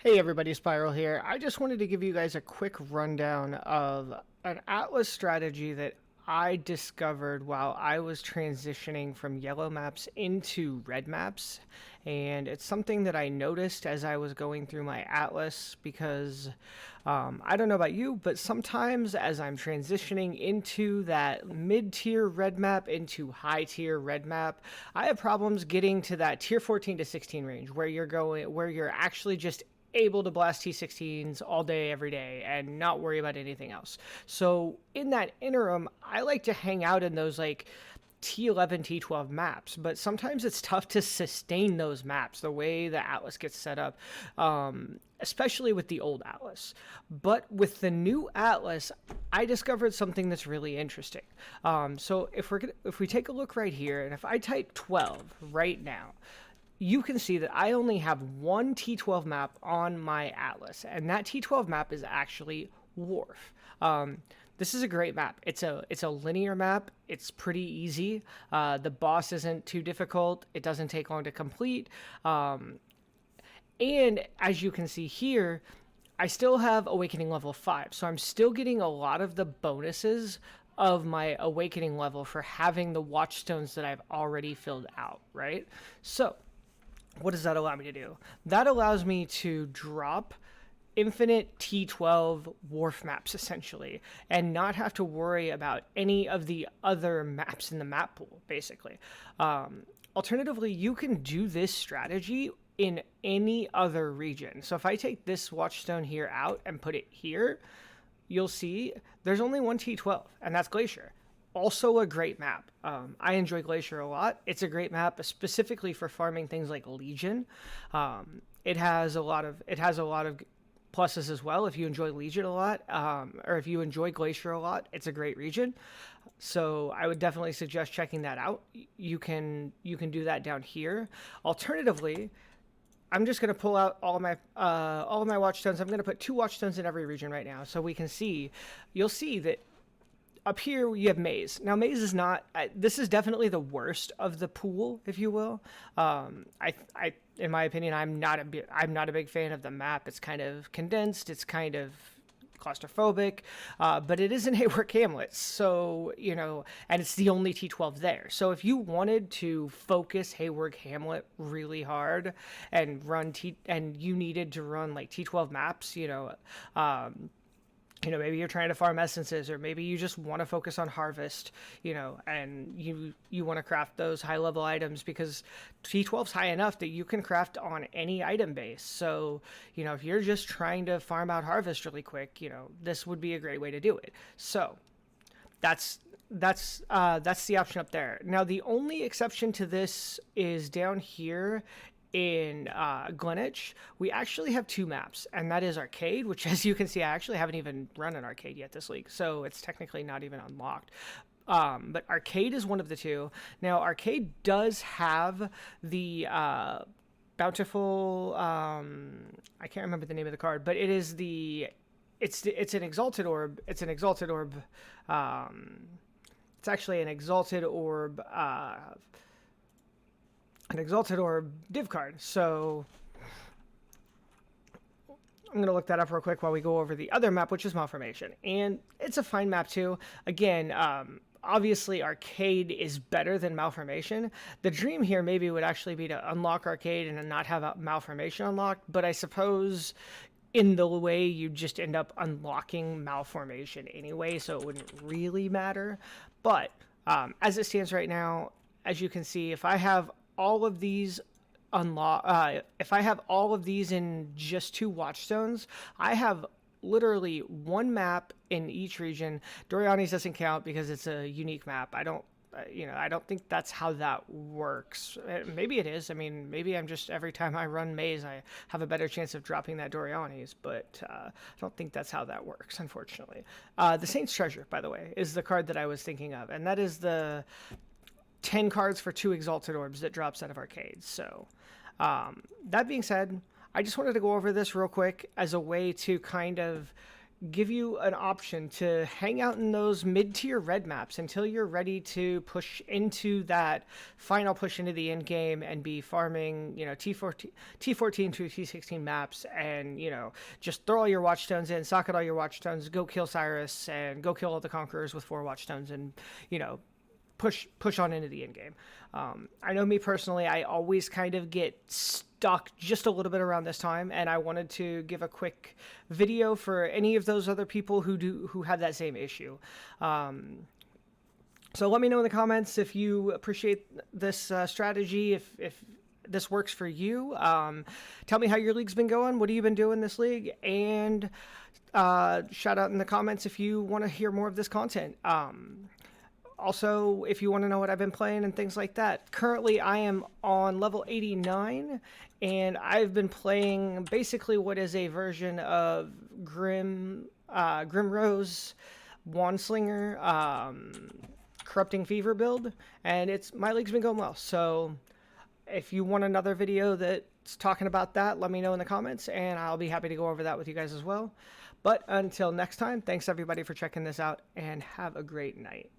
Hey everybody, Spiral here. I just wanted to give you guys a quick rundown of an Atlas strategy that I discovered while I was transitioning from yellow maps into red maps. And it's something that I noticed as I was going through my Atlas because I don't know about you, but sometimes as I'm transitioning into that mid-tier red map into high-tier red map, I have problems getting to that tier 14 to 16 range where you're actually just able to blast T16s all day, every day, and not worry about anything else. So in that interim, I like to hang out in those like T11, T12 maps, but sometimes it's tough to sustain those maps the way the Atlas gets set up, especially with the old Atlas. But with the new Atlas, I discovered something that's really interesting. So if we take a look right here, and if I type 12 right now, you can see that I only have one T12 map on my Atlas, and that T12 map is actually Wharf. This is a great map. It's a linear map. It's pretty easy. The boss isn't too difficult. It doesn't take long to complete. And as you can see here, I still have Awakening level 5, so I'm still getting a lot of the bonuses of my Awakening level for having the Watchstones that I've already filled out, right? So what does that allow me to do? That allows me to drop infinite T12 wharf maps essentially and not have to worry about any of the other maps in the map pool, basically. Alternatively, you can do this strategy in any other region. So if I take this Watchstone here out and put it here, you'll see there's only one T12, and that's Glacier. Also a great map. I enjoy Glacier a lot. It's a great map specifically for farming things like Legion. It has a lot of pluses as well. If you enjoy Legion a lot, or if you enjoy Glacier a lot, it's a great region. So I would definitely suggest checking that out. You can do that down here. Alternatively, I'm just going to pull out all of my Watchstones. I'm going to put 2 Watchstones in every region right now, so we can see. You'll see that up here you have Maze. Now Maze is not. This is definitely the worst of the pool, if you will. In my opinion, I'm not a big fan of the map. It's kind of condensed. It's kind of claustrophobic, but it is in Hayward Hamlet, so and it's the only T12 there. So if you wanted to focus Hayward Hamlet really hard and and you needed to run like T12 maps, maybe you're trying to farm essences, or maybe you just want to focus on harvest, and you want to craft those high level items because T12's high enough that you can craft on any item base. So, if you're just trying to farm out harvest really quick, this would be a great way to do it. So that's the option up there. Now, the only exception to this is down here in Greenwich. We actually have 2 maps, and that is Arcade, which, as you can see, I actually haven't even run an Arcade yet this league, so it's technically not even unlocked. But Arcade is one of the 2. Now, Arcade does have the bountiful. I can't remember the name of the card, but it is it's an exalted orb. It's an exalted orb. It's actually an exalted orb. An exalted orb div card. So I'm going to look that up real quick while we go over the other map, which is Malformation. And it's a fine map too. Again, obviously Arcade is better than Malformation. The dream here maybe would actually be to unlock Arcade and not have Malformation unlocked, but I suppose in the way you just end up unlocking Malformation anyway, so it wouldn't really matter. But as it stands right now, as you can see, if I have all of these if I have all of these in just 2 Watchstones, I have literally 1 map in each region. Doriani's doesn't count because it's a unique map. I don't think that's how that works. Maybe it is. I mean, maybe I'm just, every time I run Maze, I have a better chance of dropping that Doriani's, but I don't think that's how that works, unfortunately. The Saint's Treasure, by the way, is the card that I was thinking of, and that is the 10 cards for 2 Exalted Orbs that drops out of Arcade. So that being said, I just wanted to go over this real quick as a way to kind of give you an option to hang out in those mid-tier red maps until you're ready to push into that final push into the end game and be farming, T14 through T16 maps, and, just throw all your watchstones in, socket all your watchstones, go kill Cyrus, and go kill all the conquerors with 4 watchstones, and, push on into the end game. I know me personally, I always kind of get stuck just a little bit around this time, and I wanted to give a quick video for any of those other people who have that same issue. So let me know in the comments if you appreciate this strategy, if this works for you. Tell me how your league's been going. What have you been doing this league? And shout out in the comments if you want to hear more of this content. Also, if you want to know what I've been playing and things like that. Currently, I am on level 89, and I've been playing basically what is a version of Grimrose Wandslinger Corrupting Fever build, and my league's been going well. So if you want another video that's talking about that, let me know in the comments, and I'll be happy to go over that with you guys as well. But until next time, thanks everybody for checking this out, and have a great night.